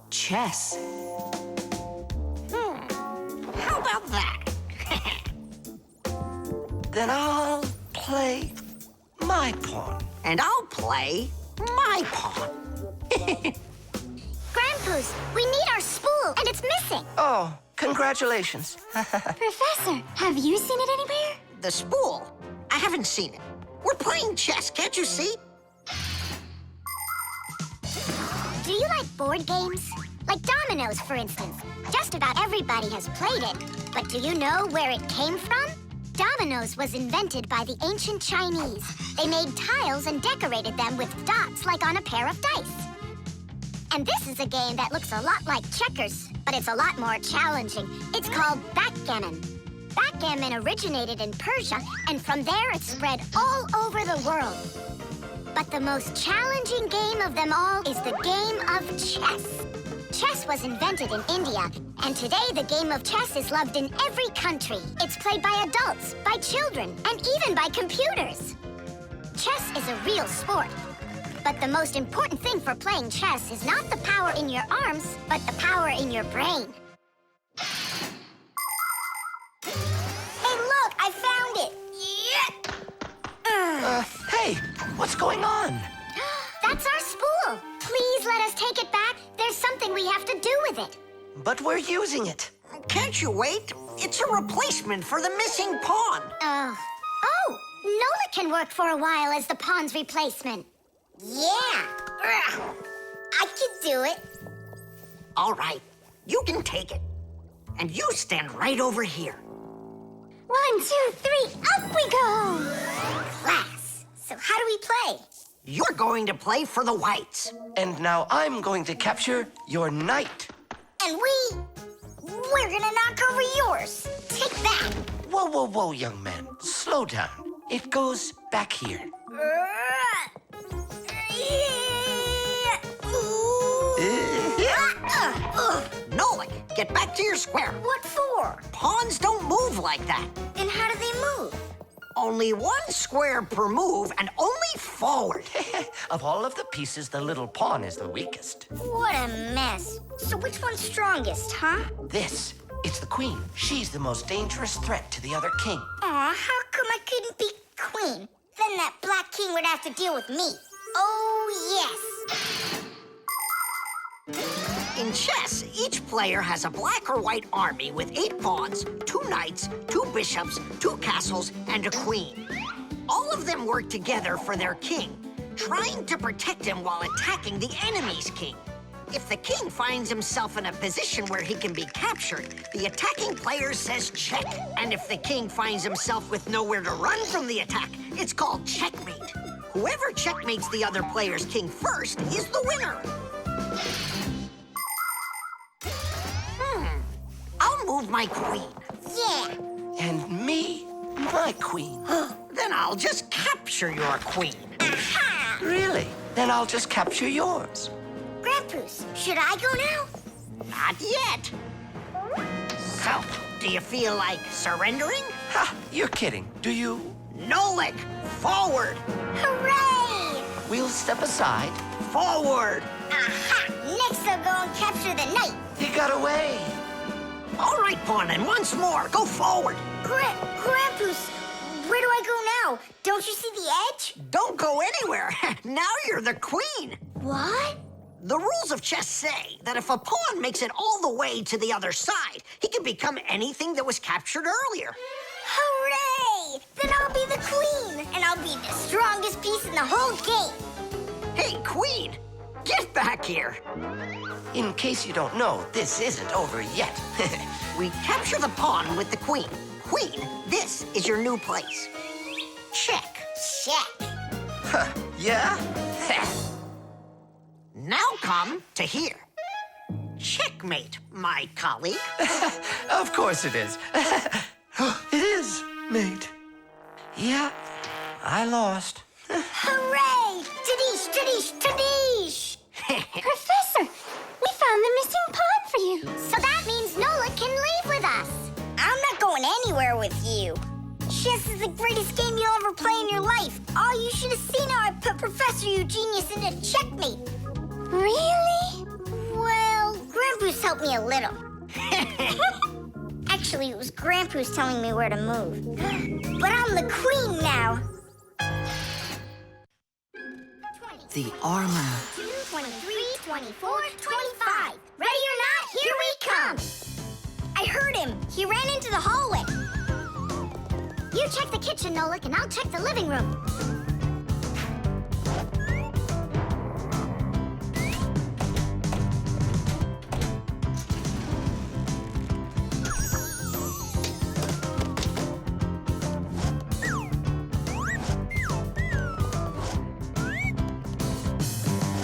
chess. How about that? Then I'll play my pawn. And I'll play my pawn. Grandpa's, we need our spool, and it's missing. Oh, congratulations. Professor, have you seen it anywhere? The spool? I haven't seen it. We're playing chess, can't you see? Do you like board games? Like dominoes, for instance. Just about everybody has played it. But do you know where it came from? Dominoes was invented by the ancient Chinese. They made tiles and decorated them with dots like on a pair of dice. And this is a game that looks a lot like checkers, but it's a lot more challenging. It's called backgammon. Backgammon originated in Persia, and from there it spread all over the world. But the most challenging game of them all is the game of chess. Chess was invented in India, and today the game of chess is loved in every country. It's played by adults, by children, and even by computers. Chess is a real sport. But the most important thing for playing chess is not the power in your arms, but the power in your brain. Hey, look, I found it! Yeah! Hey, what's going on? That's our spool. Please let us take it back. There's something we have to do with it. But we're using it. Can't you wait? It's a replacement for the missing pawn. Oh, Nolik can work for a while as the pawn's replacement. Yeah, I can do it. All right, you can take it. And you stand right over here. 1, 2, 3, up we go! Class, so how do we play? You're going to play for the whites. And now I'm going to capture your knight. And we're gonna knock over yours. Take that. Whoa, whoa, whoa, young man. Slow down. It goes back here. Nolik, get back to your square. What for? Pawns don't move like that. Then how do they move? Only one square per move and only forward. Of all of the pieces, the little pawn is the weakest. What a mess. So which one's strongest, huh? This, it's the queen. She's the most dangerous threat to the other king. Aw, how come I couldn't be queen? Then that black king would have to deal with me. Oh, yes. In chess, each player has a black or white army with 8 pawns, 2 knights, 2 bishops, 2 castles, and a queen. All of them work together for their king, trying to protect him while attacking the enemy's king. If the king finds himself in a position where he can be captured, the attacking player says check. And if the king finds himself with nowhere to run from the attack, it's called checkmate. Whoever checkmates the other player's king first is the winner. I'll move my queen. Yeah. And me, my queen. Then I'll just capture your queen. Aha! Really? Then I'll just capture yours. Grandpa's, should I go now? Not yet. So, do you feel like surrendering? Ha! You're kidding. Do you? Nolik, forward! Hooray! We'll step aside. Forward! Aha! Next I'll go and capture the knight. He got away. All right, pawn, and once more, go forward. Grandpa's, where do I go now? Don't you see the edge? Don't go anywhere. Now you're the queen. What? The rules of chess say that if a pawn makes it all the way to the other side, he can become anything that was captured earlier. Hooray! Then I'll be the queen, and I'll be the strongest piece in the whole game. Hey, queen, get back here. In case you don't know, this isn't over yet. We capture the pawn with the queen. Queen, this is your new place. Check. Check. Huh, yeah? Now come to here. Checkmate, my colleague. Of course it is. It is, mate. Yeah, I lost. Hooray! Tadish, tadish, tadish! Professor, we found the missing pawn for you. So that means Nolik can leave with us. I'm not going anywhere with you. Chess is the greatest game you'll ever play in your life. Oh, you should have seen how I put Professor Eugenius into checkmate. Really? Well, just helped me a little. Actually, it was Grandpa's telling me where to move. But I'm the queen now. The armor. 23, 24, 25. Ready or not, here we come. I heard him. He ran into the hallway. You check the kitchen, Nolik, and I'll check the living room.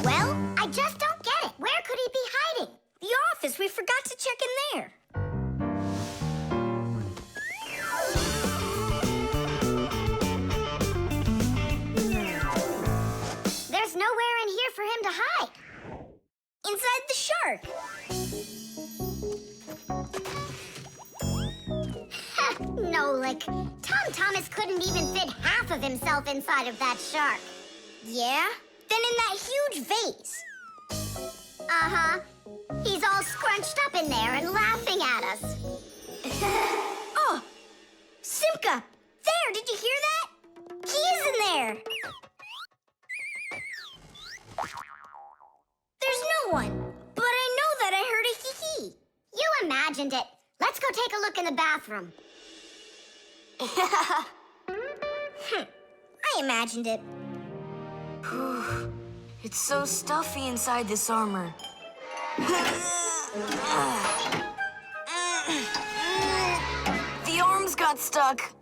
Well, I just don't get it. Where could he be hiding? The office. We forgot to check in there. There's nowhere in here for him to hide. Inside the shark. Nolik, Tom Thomas couldn't even fit half of himself inside of that shark. Yeah? Then in that huge vase. Uh-huh. He's all scrunched up in there and laughing at us. Oh! Simka! There! Did you hear that? He is in there! There's no one. But I know that I heard a hee-hee. You imagined it. Let's go take a look in the bathroom. I imagined it. It's so stuffy inside this armor. The arms got stuck.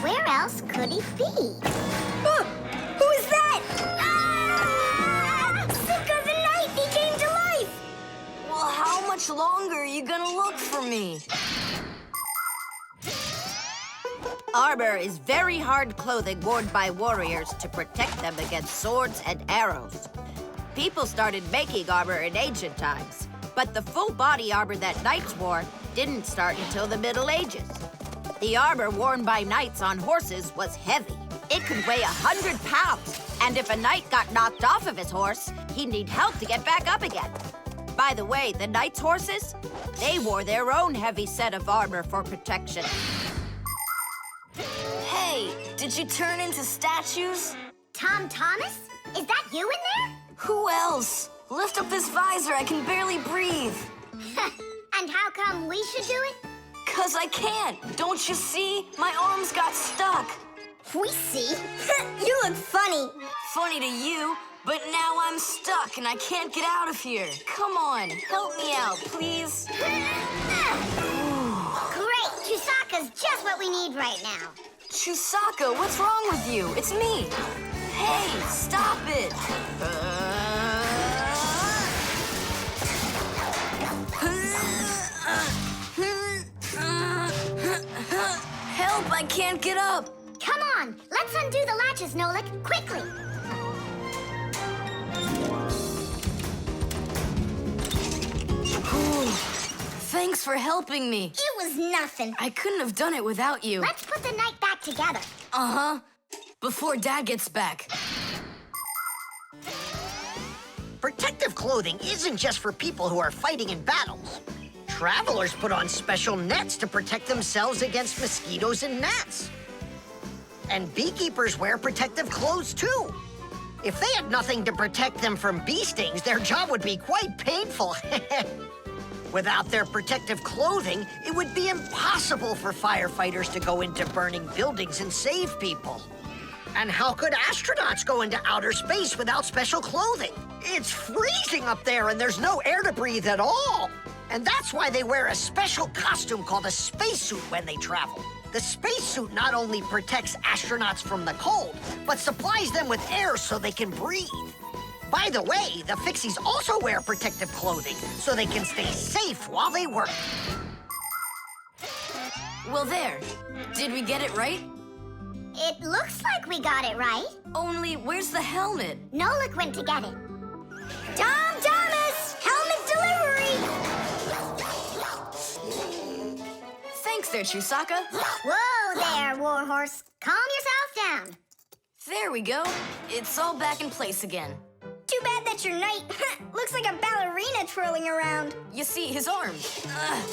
Where else could he be? Who is that? Ah! Simka the Knight! He came to life! Well, how much longer are you gonna look for me? Armor is very hard clothing worn by warriors to protect them against swords and arrows. People started making armor in ancient times, but the full body armor that knights wore didn't start until the Middle Ages. The armor worn by knights on horses was heavy. It could weigh 100 pounds, and if a knight got knocked off of his horse, he'd need help to get back up again. By the way, the knights' horses, they wore their own heavy set of armor for protection. Hey, did you turn into statues? Tom Thomas? Is that you in there? Who else? Lift up this visor, I can barely breathe. And how come we should do it? 'Cause I can't. Don't you see? My arms got stuck. We see. You look funny. Funny to you, but now I'm stuck and I can't get out of here. Come on, help me out, please. Great. Chusaka's just what we need right now. Chusaka, what's wrong with you? It's me. Hey, stop it. Help, I can't get up. Come on. Let's undo the latches, Nolik. Quickly. Thanks for helping me. It was nothing. I couldn't have done it without you. Let's put the night back together. Uh-huh. Before Dad gets back. Protective clothing isn't just for people who are fighting in battles. Travelers put on special nets to protect themselves against mosquitoes and gnats. And beekeepers wear protective clothes too. If they had nothing to protect them from bee stings, their job would be quite painful. Without their protective clothing, it would be impossible for firefighters to go into burning buildings and save people. And how could astronauts go into outer space without special clothing? It's freezing up there and there's no air to breathe at all. And that's why they wear a special costume called a spacesuit when they travel. The spacesuit not only protects astronauts from the cold, but supplies them with air so they can breathe. By the way, the Fixies also wear protective clothing so they can stay safe while they work. Well, there. Did we get it right? It looks like we got it right. Only, where's the helmet? Nolik went to get it. Tom Thomas! Helmet delivery! Thanks there, Chusaka. Whoa there, Warhorse. Calm yourself down. There we go. It's all back in place again. miniature knight looks like a ballerina twirling around. You see, his arm.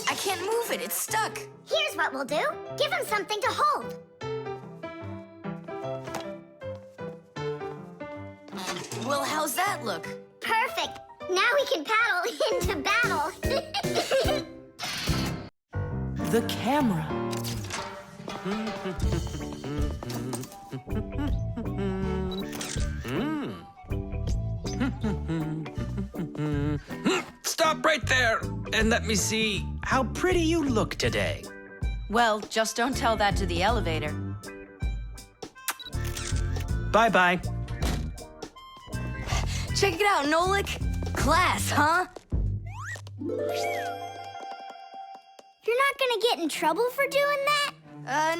I can't move it. It's stuck. Here's what we'll do. Give him something to hold. Well, how's that look? Perfect. Now we can paddle into battle. The camera. Stop right there and let me see how pretty you look today. Well, just don't tell that to the elevator. Bye-bye. Check it out, Nolik. Class, huh? You're not gonna get in trouble for doing that?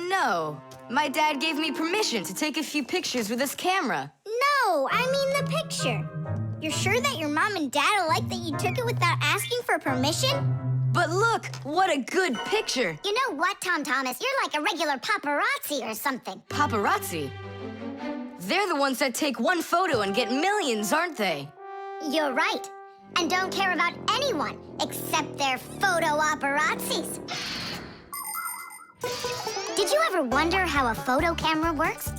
No. My dad gave me permission to take a few pictures with this camera. No, I mean the picture. You're sure that your mom and dad will like that you took it without asking for permission? But look, what a good picture. You know what, Tom Thomas? You're like a regular paparazzi or something. Paparazzi. They're the ones that take one photo and get millions, aren't they? You're right. And don't care about anyone except their photo paparazzis. Did you ever wonder how a photo camera works?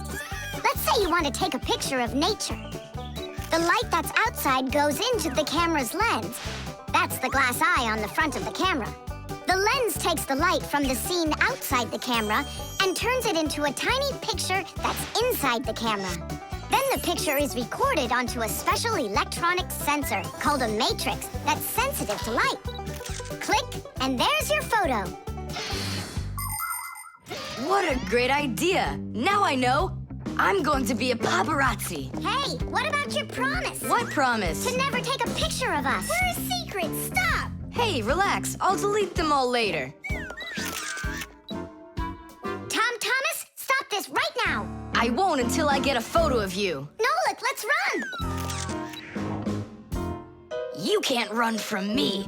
Let's say you want to take a picture of nature. The light that's outside goes into the camera's lens. That's the glass eye on the front of the camera. The lens takes the light from the scene outside the camera and turns it into a tiny picture that's inside the camera. Then the picture is recorded onto a special electronic sensor called a matrix that's sensitive to light. Click, and there's your photo. What a great idea. Now I know. I'm going to be a paparazzi. Hey, what about your promise? What promise? To never take a picture of us. We're a secret, stop! Hey, relax. I'll delete them all later. Tom Thomas, stop this right now. I won't until I get a photo of you. Nolik, let's run. You can't run from me.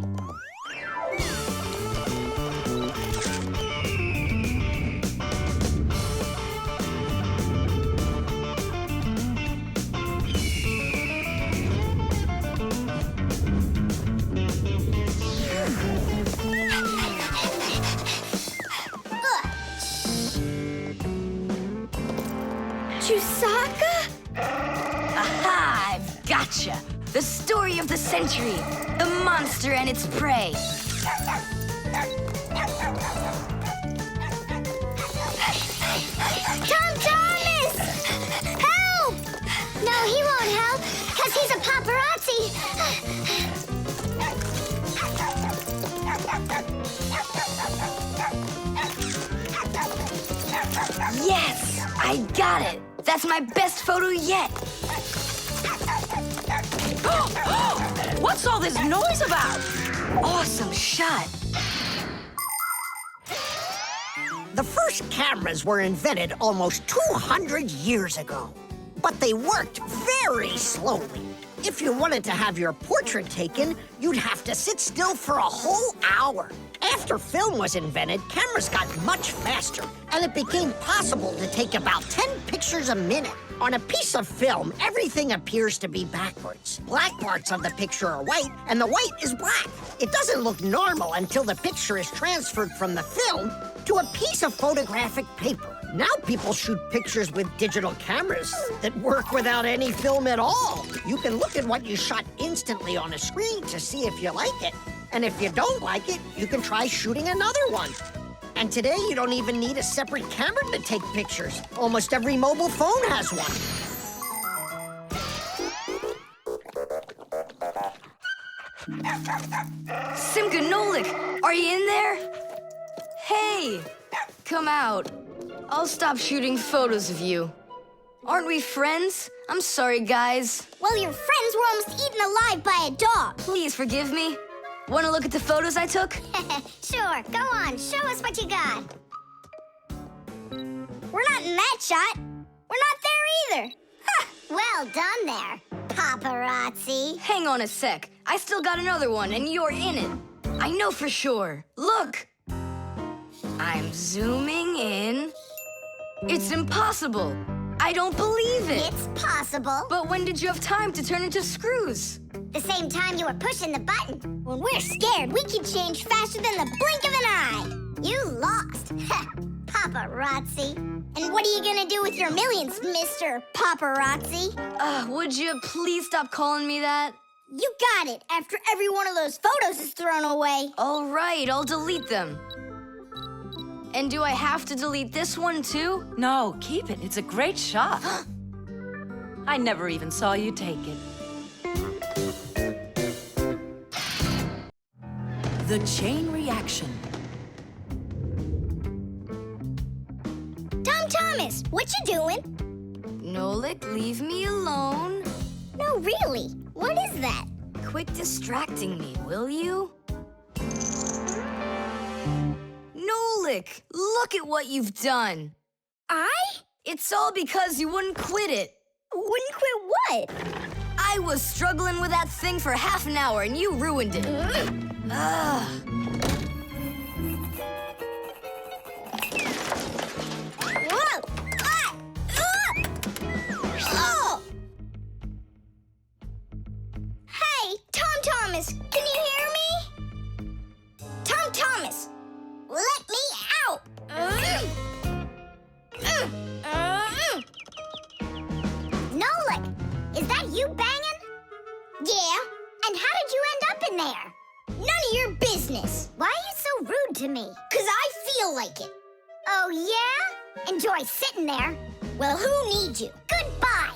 Chusaka? Aha! I've gotcha. The story of the century. The monster and its prey. Tom Thomas! Help! No, he won't help, because he's a paparazzi. Yes! I got it! That's my best photo yet! What's all this noise about? Awesome shot! The first cameras were invented almost 200 years ago, but they worked very slowly. If you wanted to have your portrait taken, you'd have to sit still for a whole hour. After film was invented, cameras got much faster, and it became possible to take about 10 pictures a minute. On a piece of film, everything appears to be backwards. Black parts of the picture are white, and the white is black. It doesn't look normal until the picture is transferred from the film to a piece of photographic paper. Now people shoot pictures with digital cameras that work without any film at all. You can look at what you shot instantly on a screen to see if you like it. And if you don't like it, you can try shooting another one. And today, you don't even need a separate camera to take pictures. Almost every mobile phone has one. Simka and Nolik, are you in there? Hey, come out. I'll stop shooting photos of you. Aren't we friends? I'm sorry, guys. Well, your friends were almost eaten alive by a dog. Please forgive me. Want to look at the photos I took? Sure, go on, show us what you got. We're not in that shot. We're not there either. Ha! Well done there, paparazzi. Hang on a sec. I still got another one, and you're in it. I know for sure. Look! I'm zooming in. It's impossible. I don't believe it. It's possible. But when did you have time to turn into screws? The same time you were pushing the button. When we're scared, we can change faster than the blink of an eye. You lost. Paparazzi. And what are you gonna do with your millions, Mr. Paparazzi? Would you please stop calling me that? You got it, after every one of those photos is thrown away. All right, I'll delete them. And do I have to delete this one too? No, keep it. It's a great shot. I never even saw you take it. The chain reaction. Tom Thomas, what you doing? Nolik, leave me alone. No, really. What is that? Quit distracting me, will you? Nolik, look at what you've done. It's all because you wouldn't quit it. Wouldn't quit what? I was struggling with that thing for half an hour and you ruined it. Ugh. Whoa! Oh! Hey, Tom Thomas, can you hear me? Tom Thomas, let me out! Nolik, is that you banging? Yeah, And how did you end up in there? none of your business. Why are you so rude to me? 'Cause I feel like it. Oh, yeah? Enjoy sitting there. Well, who needs you? Goodbye.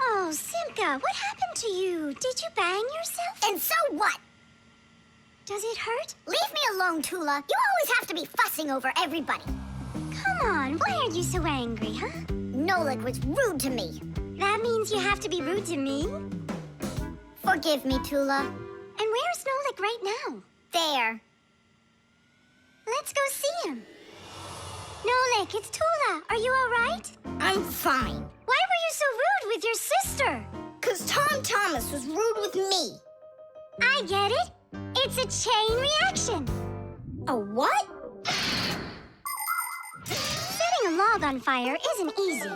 Oh, Simka, what happened to you? Did you bang yourself? And so what? Does it hurt? Leave me alone, Tula. You always have to be fussing over everybody. Come on, why are you so angry, huh? Nolik was rude to me. That means you have to be rude to me? Forgive me, Tula. And where's Nolik right now? There. Let's go see him. Nolik, it's Tula. Are you all right? I'm fine. Why were you so rude with your sister? 'Cause Tom Thomas was rude with me. I get it. It's a chain reaction. A what? Setting a log on fire isn't easy.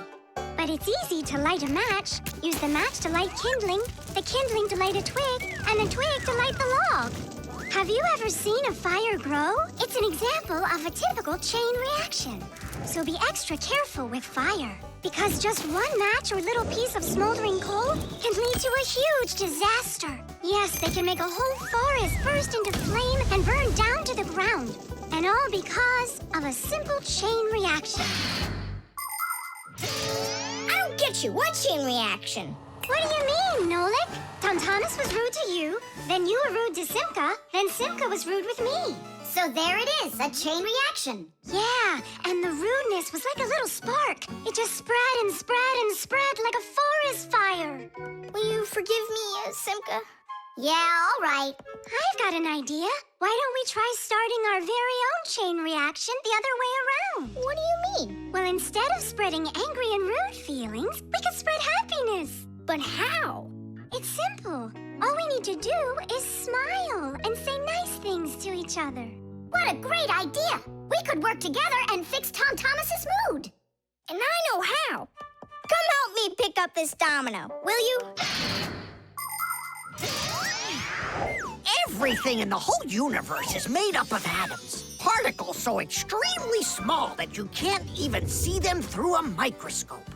But it's easy to light a match. Use the match to light kindling, the kindling to light a twig, and the twig to light the log. Have you ever seen a fire grow? It's an example of a typical chain reaction. So be extra careful with fire. Because just one match or little piece of smoldering coal can lead to a huge disaster. Yes, they can make a whole forest burst into flame and burn down to the ground. And all because of a simple chain reaction. I don't get you. What chain reaction? What do you mean, Nolik? Tom Thomas was rude to you, then you were rude to Simka, then Simka was rude with me. So there it is, a chain reaction. Yeah, and the rudeness was like a little spark. It just spread and spread and spread like a forest fire. Will you forgive me, Simka? Yeah, all right. I've got an idea. Why don't we try starting our very own chain reaction the other way around? What do you mean? Well, instead of spreading angry and rude feelings, we could spread happiness. But how? It's simple. All we need to do is smile and say nice things to each other. What a great idea! We could work together and fix Tom Thomas's mood. And I know how. Come help me pick up this domino, will you? Everything in the whole universe is made up of atoms. Particles so extremely small that you can't even see them through a microscope.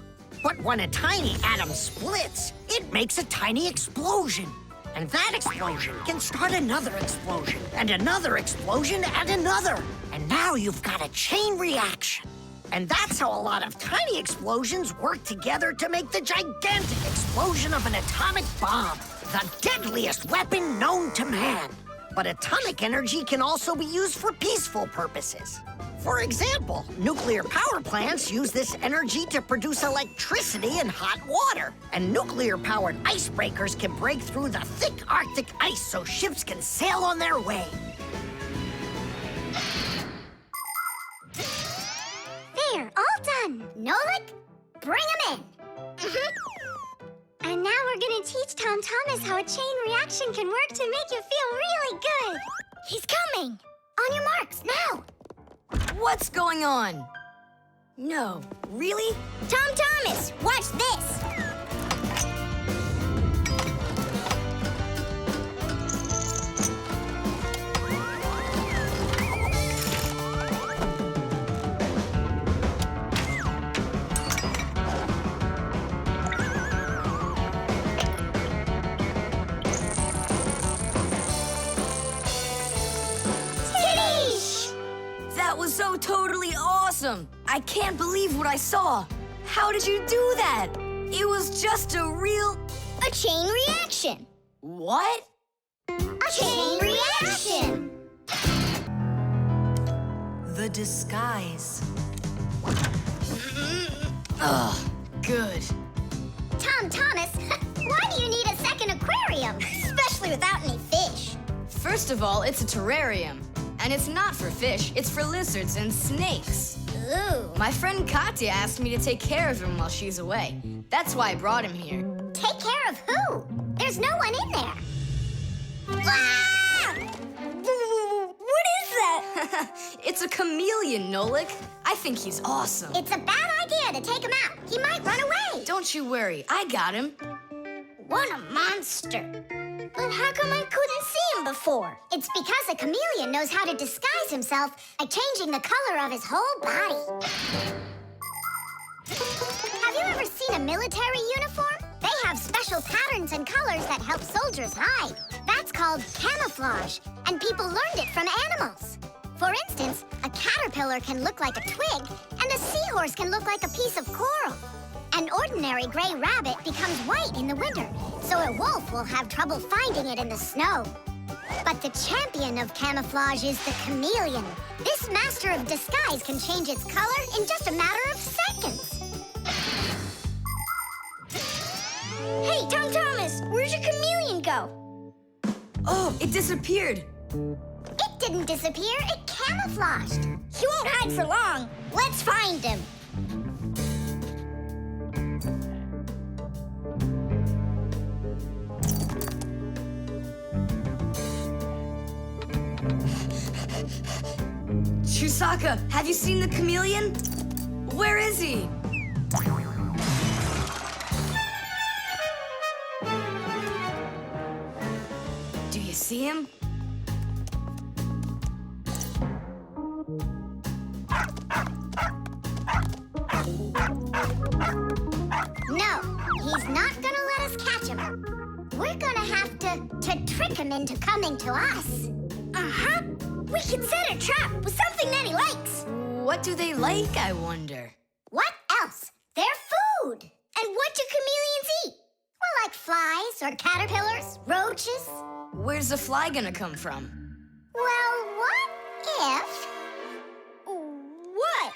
But when a tiny atom splits, it makes a tiny explosion. And that explosion can start another explosion, and another explosion, and another. And now you've got a chain reaction. And that's how a lot of tiny explosions work together to make the gigantic explosion of an atomic bomb, the deadliest weapon known to man. But atomic energy can also be used for peaceful purposes. For example, nuclear power plants use this energy to produce electricity and hot water. And nuclear-powered icebreakers can break through the thick Arctic ice so ships can sail on their way. There, all done. Nolik, bring him in. And now we're gonna teach how a chain reaction can work to make you feel really good. He's coming. On your marks, now. What's going on? No, really? Tom Thomas, watch this. That was so totally awesome! I can't believe what I saw! How did you do that? It was just a real... A chain reaction. What? A chain reaction. The disguise. Ugh, good. Tom Thomas, why do you need a second aquarium? Especially without any fish. First of all, it's a terrarium. And it's not for fish, it's for lizards and snakes. Ooh. My friend Katya asked me to take care of him while she's away. That's why I brought him here. Take care of who? There's no one in there. Ah! What is that? It's a chameleon, Nolik. I think he's awesome. It's a bad idea to take him out. He might run away. Don't you worry, I got him. What a monster. But how come I couldn't see him before? It's because a chameleon knows how to disguise himself by changing the color of his whole body. Have you ever seen a military uniform? They have special patterns and colors that help soldiers hide. That's called camouflage, and people learned it from animals. For instance, a caterpillar can look like a twig, and a seahorse can look like a piece of coral. An ordinary gray rabbit becomes white in the winter, so a wolf will have trouble finding it in the snow. But the champion of camouflage is the chameleon. This master of disguise can change its color in just a matter of seconds. Hey, Tom Thomas, where'd your chameleon go? Oh, it disappeared. It didn't disappear, it camouflaged. He won't hide for long. Let's find him. Chusaka, have you seen the chameleon? Where is he? Do you see him? No, he's not gonna let us catch him. We're gonna have to trick him into coming to us. Uh-huh. We can set a trap with something that he likes. What do they like, I wonder? What else? They're food. And what do chameleons eat? Well, like flies or caterpillars, roaches. Where's the fly gonna come from? Well, what if... What?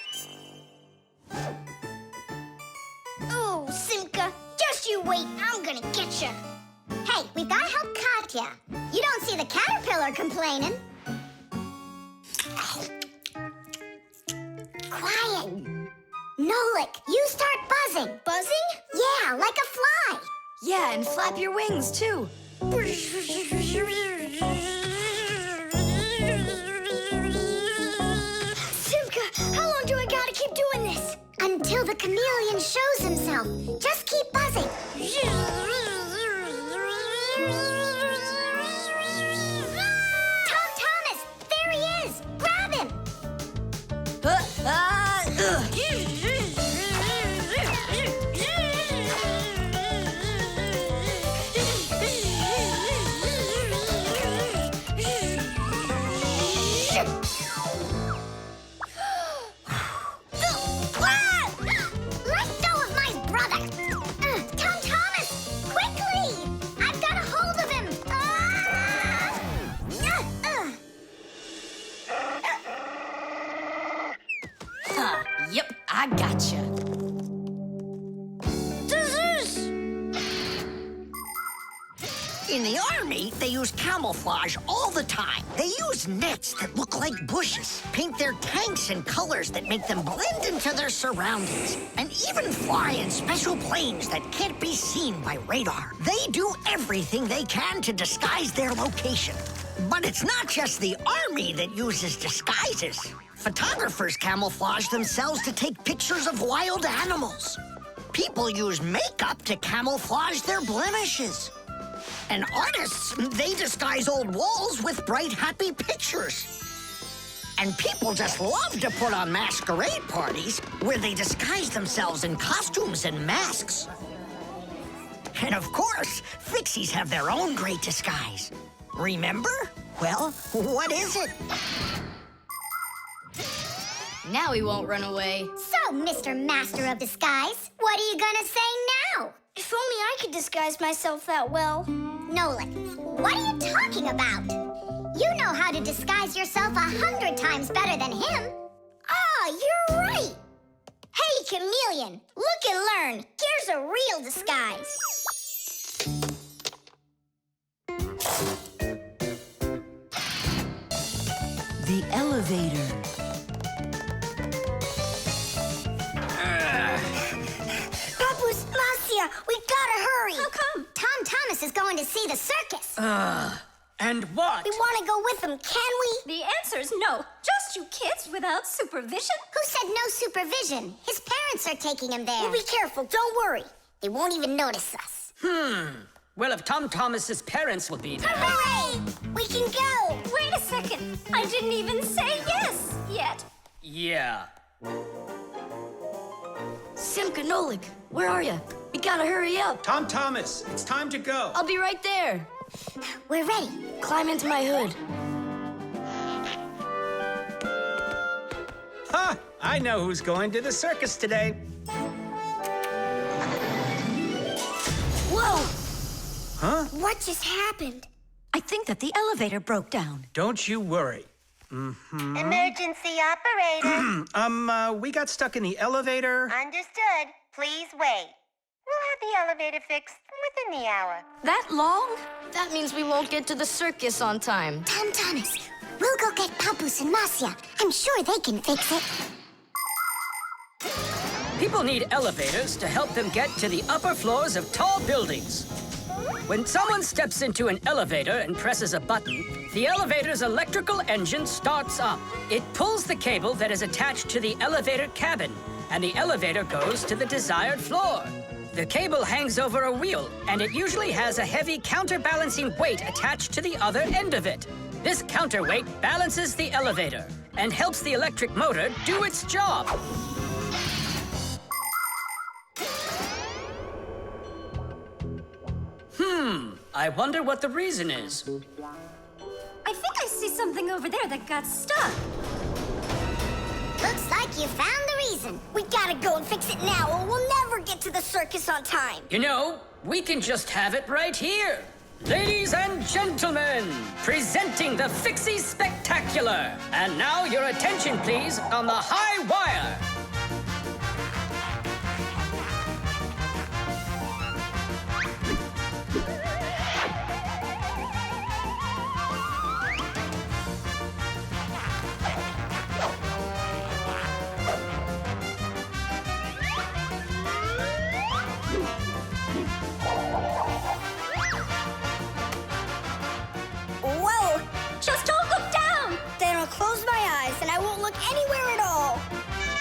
Oh, Simka, just you wait. I'm gonna get you. Hey, we've gotta help Katya. You don't see the caterpillar complaining. Quiet. Nolik, you start buzzing. Buzzing? Yeah, like a fly. Yeah, and flap your wings, too. Simka, how long do I gotta keep doing this? Until the chameleon shows himself. Just keep buzzing. Tom Thomas, there he is. Grab him. Let go of my brother. Tom Thomas, quickly. I've got a hold of him. Yep, I gotcha. In the army, they use camouflage all the time. They use nets that look like bushes, paint their tanks in colors that make them blend into their surroundings, and even fly in special planes that can't be seen by radar. They do everything they can to disguise their location. But it's not just the army that uses disguises. Photographers camouflage themselves to take pictures of wild animals. People use makeup to camouflage their blemishes. And artists, they disguise old walls with bright, happy pictures. And people just love to put on masquerade parties where they disguise themselves in costumes and masks. And of course, Fixies have their own great disguise. Remember? Well, what is it? Now he won't run away. So, Mr. Master of Disguise, what are you gonna say now? If only I could disguise myself that well. Nolik, what are you talking about? You know how to disguise yourself 100 times better than him. Ah, you're right. Hey, Chameleon, look and learn. Here's a real disguise. The elevator. Papu's, Marcia, we gotta hurry. How come? Tom Thomas is going to see the circus. And what? We want to go with them, can we? The answer's no. Just you kids without supervision. Who said no supervision? His parents are taking him there. We'll be careful, don't worry. They won't even notice us. Well, if Tom Thomas's parents will be there. Hooray! We can go! Wait a second. I didn't even say yes yet. Yeah. Simka, Nolik, where are you? We gotta hurry up. Tom Thomas, it's time to go. I'll be right there. We're ready. Climb into my hood. Ha! I know who's going to the circus today. Whoa! Huh? What just happened? I think that the elevator broke down. Don't you worry. Emergency operator. We got stuck in the elevator. Understood. Please wait. We'll have the elevator fixed within the hour. That long? That means we won't get to the circus on time. Tom Thomas, we'll go get Papu's and Marcia. I'm sure they can fix it. People need elevators to help them get to the upper floors of tall buildings. When someone steps into an elevator and presses a button, the elevator's electrical engine starts up. It pulls the cable that is attached to the elevator cabin, and the elevator goes to the desired floor. The cable hangs over a wheel, and it usually has a heavy counterbalancing weight attached to the other end of it. This counterweight balances the elevator and helps the electric motor do its job. I wonder what the reason is. I think I see something over there that got stuck. Looks like you found the reason. We gotta go and fix it now, or we'll never get to the circus on time. You know, we can just have it right here. Ladies and gentlemen, presenting the Fixie Spectacular. And now your attention, please, on the high wire. Whoa! Just don't look down. Then I'll close my eyes and I won't look anywhere at all.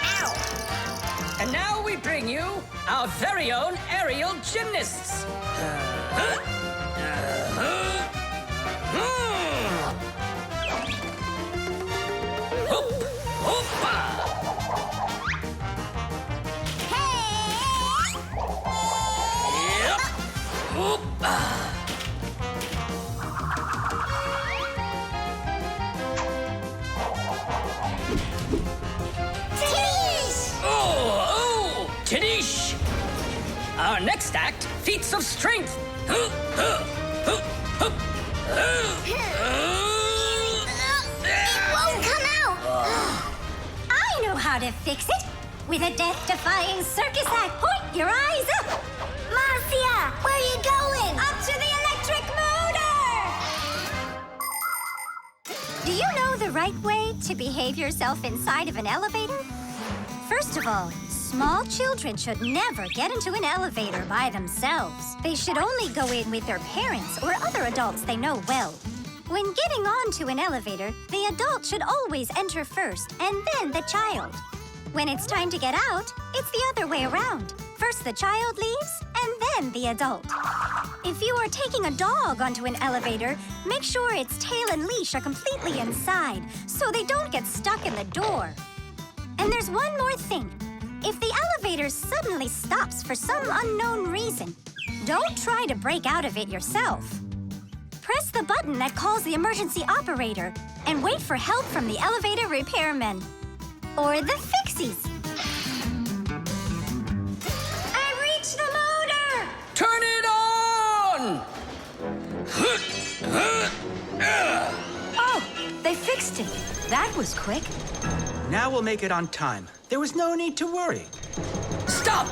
Ow! And now we bring you our very own aerial gymnasts. Hoop, hoopa. Yep. Hoopa. Oh, Tadish! Our next act, feats of strength. It won't come out. I know how to fix it. With a death-defying circus act, point your eyes up. Marcia, where are you going? Up to the electric motor. Do you know the right way to behave yourself inside of an elevator? First of all, small children should never get into an elevator by themselves. They should only go in with their parents or other adults they know well. When getting onto an elevator, the adult should always enter first and then the child. When it's time to get out, it's the other way around. First the child leaves and then the adult. If you are taking a dog onto an elevator, make sure its tail and leash are completely inside so they don't get stuck in the door. And there's one more thing. If the elevator suddenly stops for some unknown reason, don't try to break out of it yourself. Press the button that calls the emergency operator and wait for help from the elevator repairmen. Or the Fixies. I reached the motor! Turn it on! Oh, they fixed it. That was quick. Now we'll make it on time. There was no need to worry. Stop!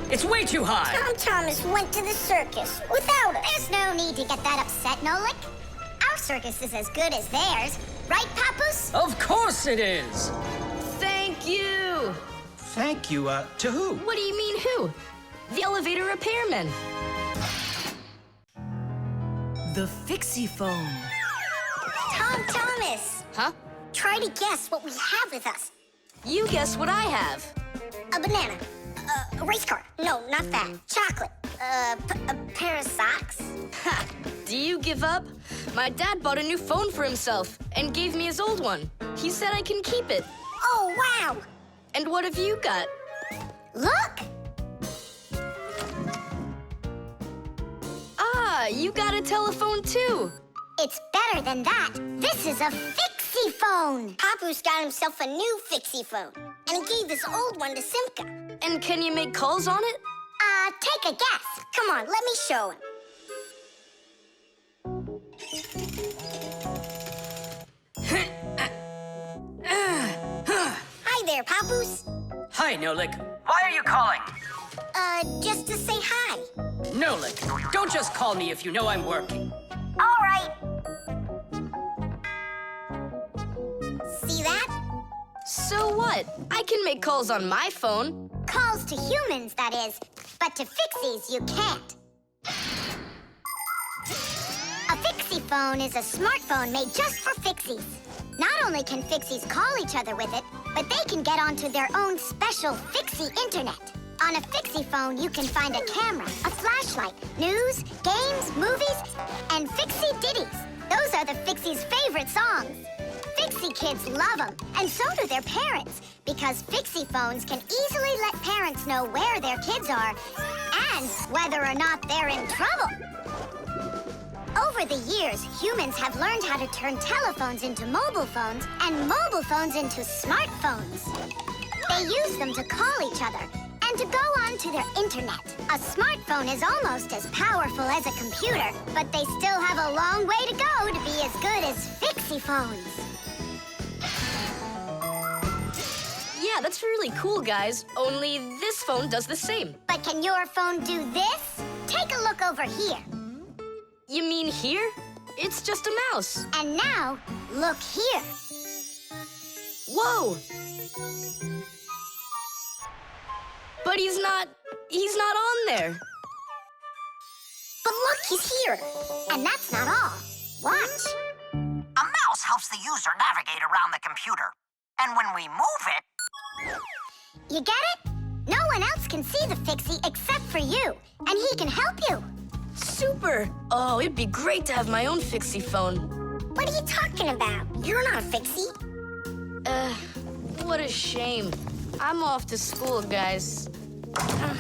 It's way too high! Tom Thomas went to the circus without us. There's no need to get that upset, Nolik. Our circus is as good as theirs. Right, Papoose? Of course it is! Thank you. Thank you, to who? What do you mean who? The elevator repairman. The Fixie phone. Tom Thomas, Huh? try to guess what we have with us. You guess what I have. A banana. A race car. No, not that. Chocolate. A pair of socks. Ha! Do you give up? My dad bought a new phone for himself and gave me his old one. He said I can keep it. Oh, wow. And what have you got? Look. Ah, you got a telephone too. It's better than that. This is a Fixie phone. Papoose got himself a new Fixie phone, and he gave this old one to Simka. And can you make calls on it? Take a guess. Come on, let me show him. Hi there, Papoose. Hi, Nolik. Why are you calling? Just to say hi. Nolik, don't just call me if you know I'm working. All right. See that? So what? I can make calls on my phone. Calls to humans, that is. But to Fixies, you can't. A Fixie phone is a smartphone made just for Fixies. Not only can Fixies call each other with it, but they can get onto their own special Fixie internet. On a Fixie phone, you can find a camera, a flashlight, news, games, movies, and Fixie ditties. Those are the Fixies' favorite songs. Fixie kids love them, and so do their parents, because Fixie phones can easily let parents know where their kids are and whether or not they're in trouble. Over the years, humans have learned how to turn telephones into mobile phones and mobile phones into smartphones. They use them to call each other and to go onto their internet. A smartphone is almost as powerful as a computer, but they still have a long way to go to be as good as Fixie phones. Yeah, that's really cool, guys. Only this phone does the same. But can your phone do this? Take a look over here. You mean here? It's just a mouse. And now, look here. Whoa! But he's not on there. But look, he's here. And that's not all. Watch. A mouse helps the user navigate around the computer. And when we move it... You get it? No one else can see the Fixie except for you, and he can help you. Super! Oh, it'd be great to have my own Fixie phone. What are you talking about? You're not a Fixie. What a shame. I'm off to school, guys.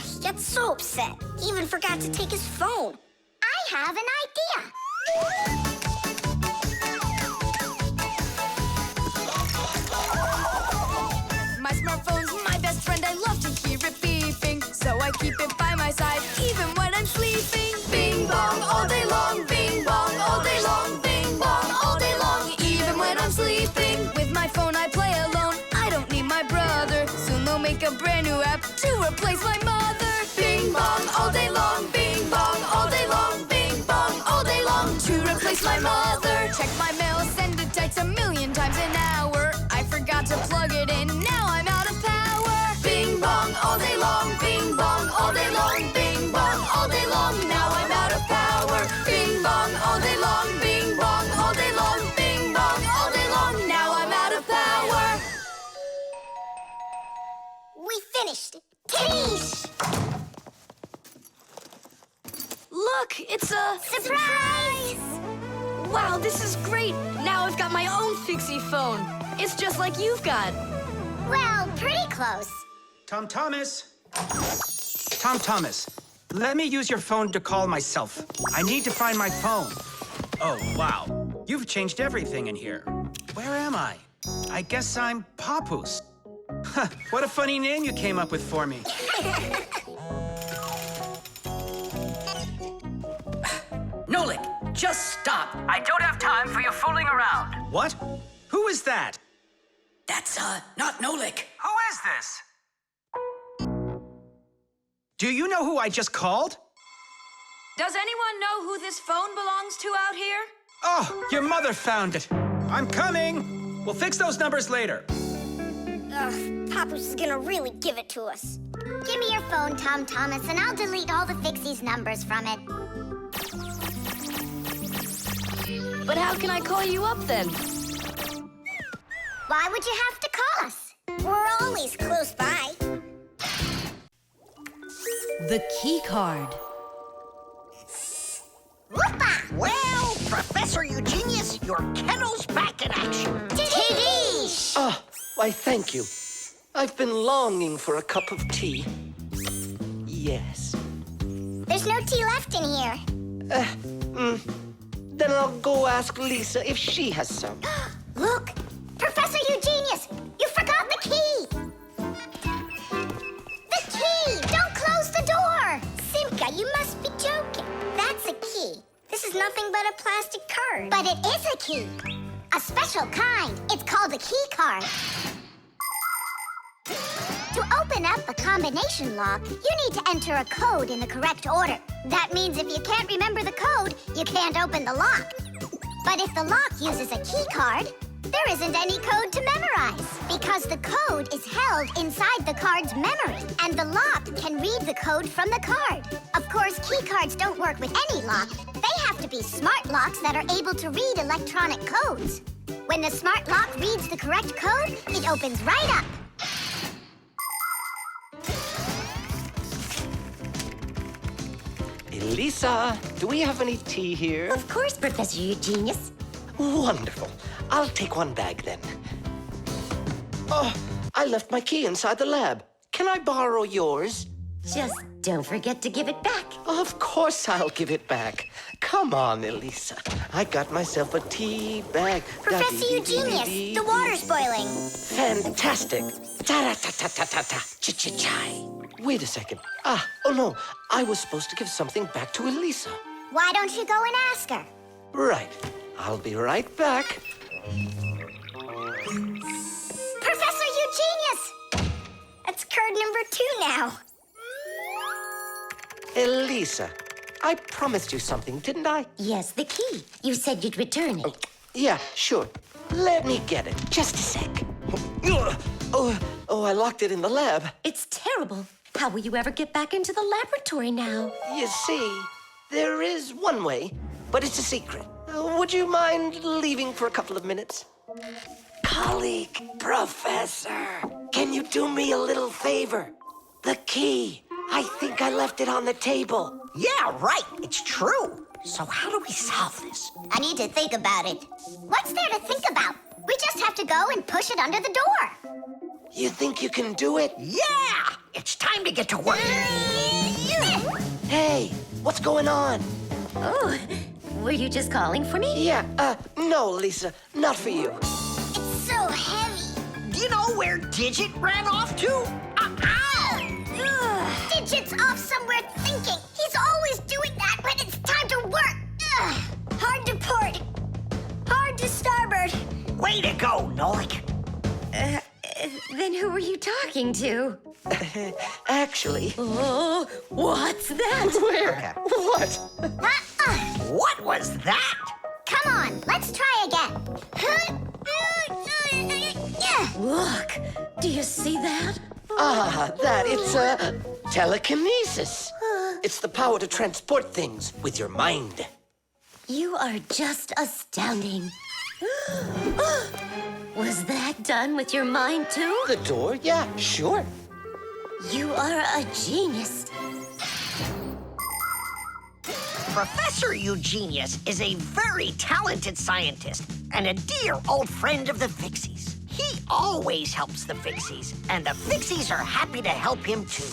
He gets so upset. He even forgot to take his phone. I have an idea. My smartphone's my best friend. I love to hear it beeping, so I keep it by my side even when I'm sleeping. Bing bong all day long, bing bong all day long, bing bong all day long, even when I'm sleeping. With my phone I play alone. I don't need my brother. Soon they'll make a brand new app to replace my mother. Bing bong all day long, bing bong all day long, bing bong all day long, to replace my mother. Check my mail, send a text, to plug it in. Now I'm out of power. Bing bong all day long, bing bong all day long, bing bong all day long. Now I'm out of power. Bing bong all day long, bing bong all day long, bing bong all day long. Now I'm out of power. We finished. Tish! Look, it's a... Surprise! Wow, this is great! Now I've got my own Fixie phone. It's just like you've got. Well, pretty close. Tom Thomas! Tom Thomas, let me use your phone to call myself. I need to find my phone. Oh, wow. You've changed everything in here. Where am I? I guess I'm Papoose. Huh, what a funny name you came up with for me. Nolik, just stop. I don't have time for your fooling around. What? Who is that? That's, not Nolik. Who is this? Do you know who I just called? Does anyone know who this phone belongs to out here? Oh, your mother found it. I'm coming. We'll fix those numbers later. Ugh, Papoose is gonna really give it to us. Give me your phone, Tom Thomas, and I'll delete all the Fixies' numbers from it. But how can I call you up then? Why would you have to call us? We're always close by. The key card. Whoopa! Well, Professor Eugenius, your kennel's back in action. Tidish! Ah, why, thank you. I've been longing for a cup of tea. Yes. There's no tea left in here. Then I'll go ask Lisa if she has some. Look! Professor Eugenius! You forgot the key! The key! Don't close the door! Simka, you must be joking. That's a key. This is nothing but a plastic card. But it is a key. A special kind. It's called a key card. To open up a combination lock, you need to enter a code in the correct order. That means if you can't remember the code, you can't open the lock. But if the lock uses a key card, there isn't any code to memorize because the code is held inside the card's memory, and the lock can read the code from the card. Of course, key cards don't work with any lock. They have to be smart locks that are able to read electronic codes. When the smart lock reads the correct code, it opens right up. Lisa, do we have any tea here? Of course, Professor Eugenius. Wonderful. I'll take one bag then. Oh, I left my key inside the lab. Can I borrow yours? Just don't forget to give it back. Of course I'll give it back. Come on, Elisa. I got myself a tea bag. Professor Eugenius, the water's boiling. Fantastic. Ta-ra-ta-ta-ta-ta-ta. Ch-ch-chai. Wait a second. Oh no. I was supposed to give something back to Elisa. Why don't you go and ask her? Right. I'll be right back. Professor Eugenius! That's card number 2 now. Elisa, I promised you something, didn't I? Yes, the key. You said you'd return it. Yeah, sure. Let me get it. Just a sec. Oh, I locked it in the lab. It's terrible. How will you ever get back into the laboratory now? You see, there is one way, but it's a secret. Would you mind leaving for a couple of minutes? Colleague, Professor, can you do me a little favor? The key. I think I left it on the table. Yeah, right. It's true. So how do we solve this? I need to think about it. What's there to think about? We just have to go and push it under the door. You think you can do it? Yeah! It's time to get to work. Hey, what's going on? Oh, were you just calling for me? Yeah, no, Lisa, not for you. It's so heavy. Do you know where Digit ran off to? Ow! Digit's off somewhere thinking. He's always doing that when it's time to work. Hard to port. Hard to starboard. Way to go, Nolik. Then who were you talking to? Actually... Oh, what's that? Where? What? What was that? Come on, let's try again. Do you see that? Ah, it's telekinesis. It's the power to transport things with your mind. You are just astounding. Was that done with your mind, too? The door? Yeah, sure. You are a genius. Professor Eugenius is a very talented scientist and a dear old friend of the Fixies. He always helps the Fixies, and the Fixies are happy to help him too.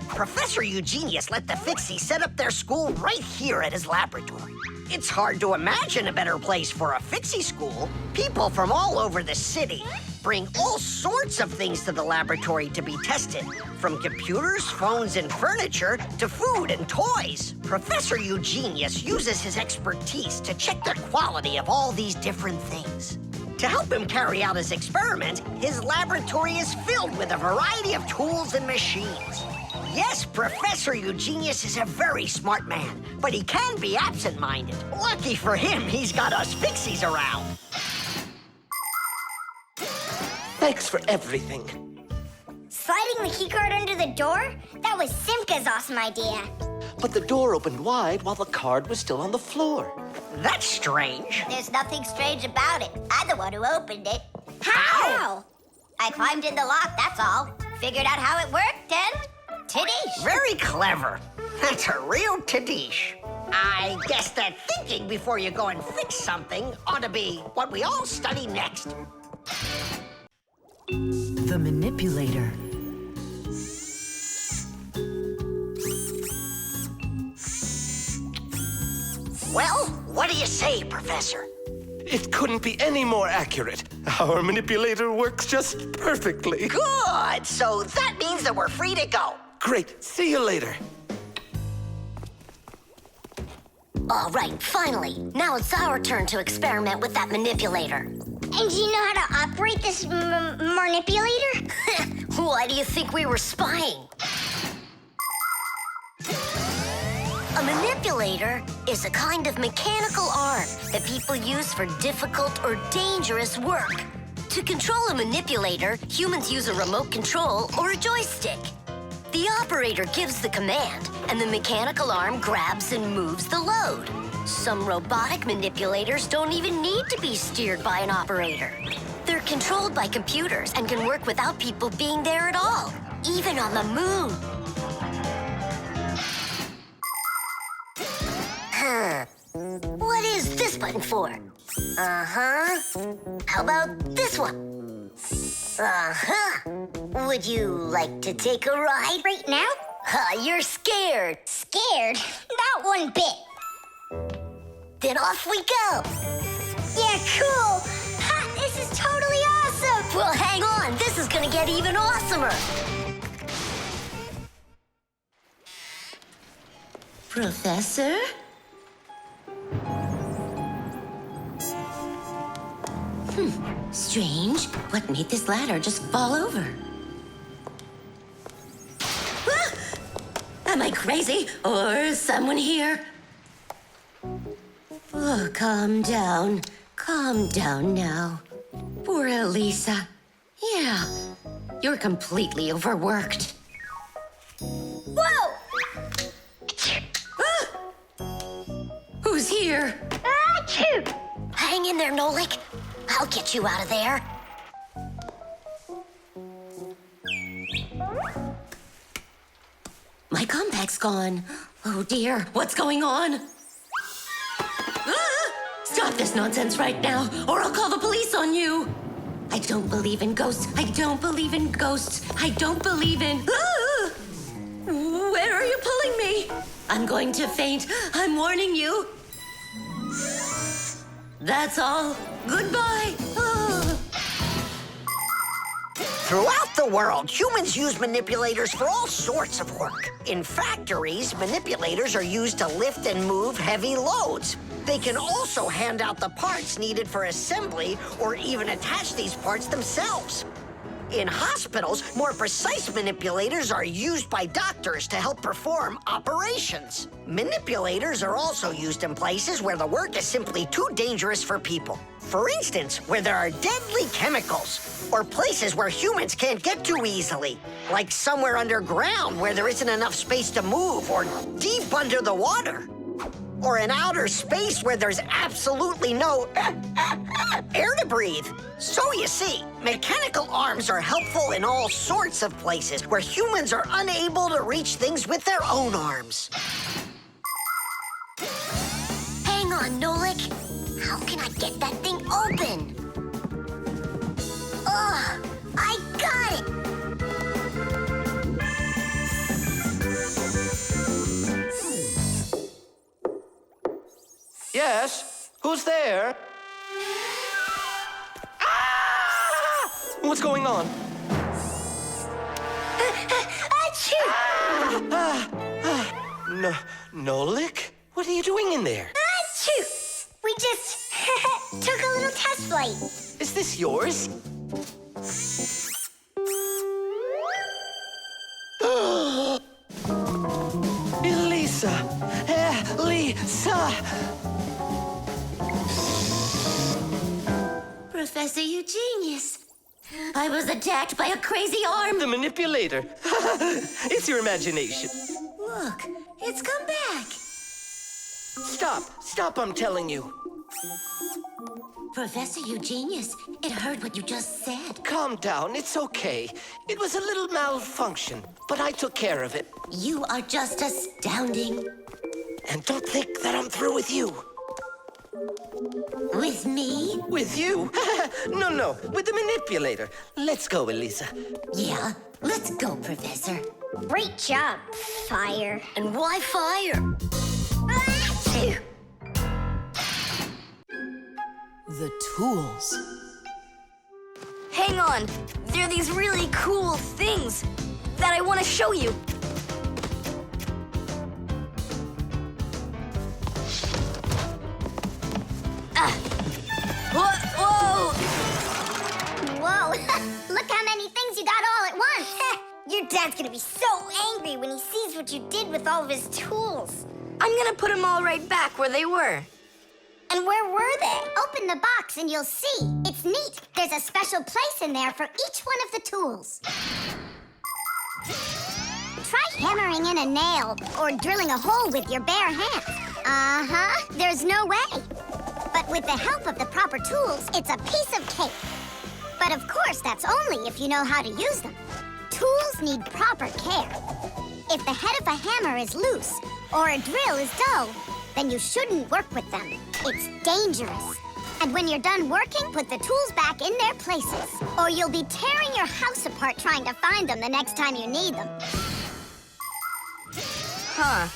Professor Eugenius let the Fixies set up their school right here at his laboratory. It's hard to imagine a better place for a Fixie school. People from all over the city bring all sorts of things to the laboratory to be tested, from computers, phones, and furniture to food and toys. Professor Eugenius uses his expertise to check the quality of all these different things. To help him carry out his experiment, his laboratory is filled with a variety of tools and machines. Yes, Professor Eugenius is a very smart man, but he can be absent-minded. Lucky for him, he's got us Fixies around. Thanks for everything. Sliding the keycard under the door? That was Simka's awesome idea. But the door opened wide while the card was still on the floor. That's strange. There's nothing strange about it. I'm the one who opened it. How? I climbed in the lock, that's all. Figured out how it worked, and Tadish. Very clever. That's a real Tadish. I guess that thinking before you go and fix something ought to be what we all study next. The Manipulator. Well, what do you say, Professor? It couldn't be any more accurate. Our manipulator works just perfectly. Good! So that means that we're free to go. Great. See you later. All right, finally. Now it's our turn to experiment with that manipulator. And do you know how to operate this manipulator? Why do you think we were spying? A manipulator is a kind of mechanical arm that people use for difficult or dangerous work. To control a manipulator, humans use a remote control or a joystick. The operator gives the command, and the mechanical arm grabs and moves the load. Some robotic manipulators don't even need to be steered by an operator. They're controlled by computers and can work without people being there at all, even on the moon. What is this button for? Uh-huh. How about this one? Uh-huh. Would you like to take a ride? Right now? You're scared. Scared? Not one bit. Then off we go. Yeah, cool. Ha, this is totally awesome. Well, hang on. This is gonna get even awesomer. Professor? Strange. What made this ladder just fall over? Ah! Am I crazy? Or is someone here? Oh, calm down. Calm down now. Poor Elisa. Yeah, you're completely overworked. Whoa! Ah! Who's here? Achoo! Hang in there, Nolik. I'll get you out of there. My compact's gone. Oh dear, what's going on? Ah! Stop this nonsense right now, or I'll call the police on you. I don't believe in ghosts. I don't believe in ghosts. I don't believe in... Ah! Where are you pulling me? I'm going to faint. I'm warning you. That's all. Goodbye. Ah. Throughout the world, humans use manipulators for all sorts of work. In factories, manipulators are used to lift and move heavy loads. They can also hand out the parts needed for assembly or even attach these parts themselves. In hospitals, more precise manipulators are used by doctors to help perform operations. Manipulators are also used in places where the work is simply too dangerous for people. For instance, where there are deadly chemicals, or places where humans can't get to easily, like somewhere underground where there isn't enough space to move, or deep under the water. Or in outer space where there's absolutely no air to breathe. So you see, mechanical arms are helpful in all sorts of places where humans are unable to reach things with their own arms. Hang on, Nolik. How can I get that thing open? Ugh, I got it! Yes? Who's there? Ah! What's going on? Achoo! Nolik? What are you doing in there? Achoo! We just took a little test flight. Is this yours? Elisa! Elisa! Professor, you genius. I was attacked by a crazy arm. The manipulator. It's your imagination. Look, it's come back. Stop, I'm telling you. Professor, you genius. It heard what you just said. Calm down, it's okay. It was a little malfunction, but I took care of it. You are just astounding. And don't think that I'm through with you. With me? With you? No, with the manipulator. Let's go, Elisa. Yeah, let's go, Professor. Great job, Fire. And why fire? Achoo! The tools. Hang on. There are these really cool things that I want to show you. Whoa! Whoa! Look how many things you got all at once. Your dad's gonna be so angry when he sees what you did with all of his tools. I'm gonna put them all right back where they were. And where were they? Open the box and you'll see. It's neat. There's a special place in there for each one of the tools. Try hammering in a nail or drilling a hole with your bare hands. Uh-huh. There's no way. But with the help of the proper tools, it's a piece of cake. But of course, that's only if you know how to use them. Tools need proper care. If the head of a hammer is loose or a drill is dull, then you shouldn't work with them. It's dangerous. And when you're done working, put the tools back in their places, or you'll be tearing your house apart trying to find them the next time you need them. Huh.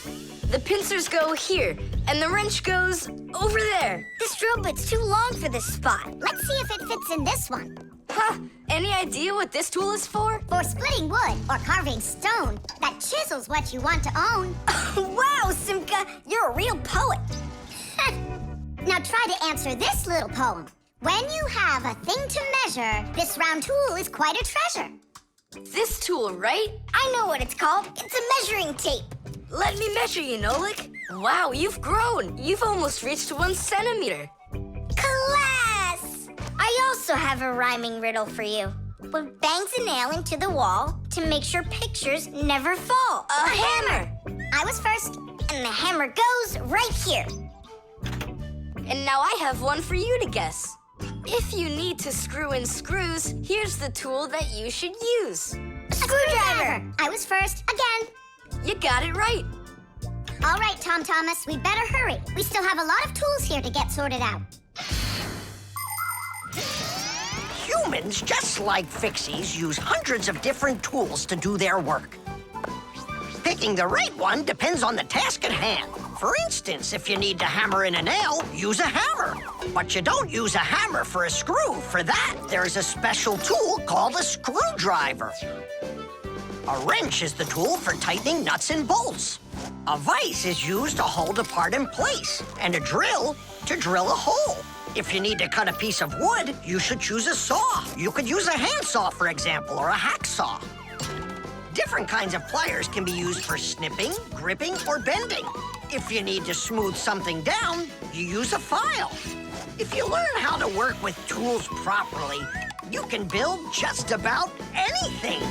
The pincers go here, and the wrench goes over there. This drill bit's too long for this spot. Let's see if it fits in this one. Huh. Any idea what this tool is for? For splitting wood or carving stone that chisels what you want to own. Wow, Simka, you're a real poet. Now try to answer this little poem. When you have a thing to measure, this round tool is quite a treasure. This tool, right? I know what it's called. It's a measuring tape. Let me measure you, Nolik. Wow, you've grown. You've almost reached 1 centimeter. Class! I also have a rhyming riddle for you. What bangs a nail into the wall to make sure pictures never fall? A hammer! I was first, and the hammer goes right here. And now I have one for you to guess. If you need to screw in screws, here's the tool that you should use. A screwdriver! I was first, again. You got it right. All right, Tom Thomas, we'd better hurry. We still have a lot of tools here to get sorted out. Humans, just like Fixies, use hundreds of different tools to do their work. Picking the right one depends on the task at hand. For instance, if you need to hammer in a nail, use a hammer. But you don't use a hammer for a screw. For that, there's a special tool called a screwdriver. A wrench is the tool for tightening nuts and bolts. A vise is used to hold a part in place, and a drill to drill a hole. If you need to cut a piece of wood, you should choose a saw. You could use a handsaw, for example, or a hacksaw. Different kinds of pliers can be used for snipping, gripping, or bending. If you need to smooth something down, you use a file. If you learn how to work with tools properly, you can build just about anything.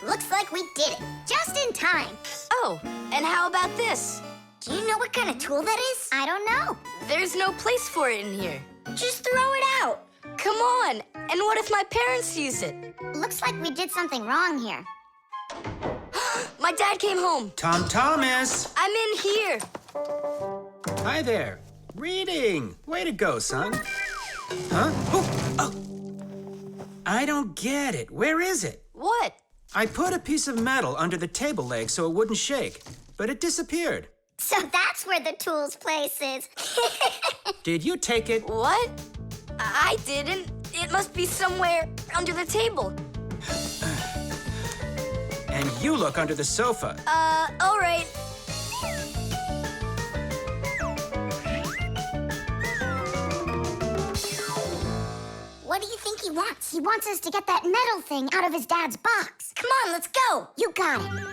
Looks like we did it, just in time. Oh, and how about this? Do you know what kind of tool that is? I don't know. There's no place for it in here. Just throw it out. Come on. And what if my parents use it? Looks like we did something wrong here. My dad came home. Tom Thomas! I'm in here. Hi there. Reading. Way to go, son. Huh? Oh. I don't get it. Where is it? What? I put a piece of metal under the table leg so it wouldn't shake, but it disappeared. So that's where the tools place is. Did you take it? What? I didn't. It must be somewhere under the table. And you look under the sofa. All right. What do you think he wants? He wants us to get that metal thing out of his dad's box. Come on, let's go. You got it.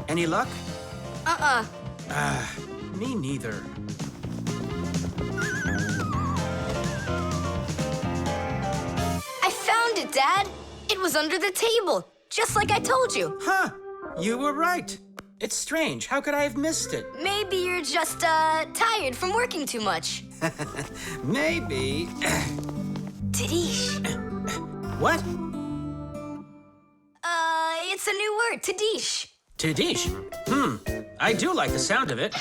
Any luck? Uh-uh. Me neither. I found it, Dad. It was under the table, just like I told you. Huh. You were right. It's strange. How could I have missed it? Maybe you're just, tired from working too much. Maybe. Tadish. What? It's a new word, Tadish. Tadish. I do like the sound of it.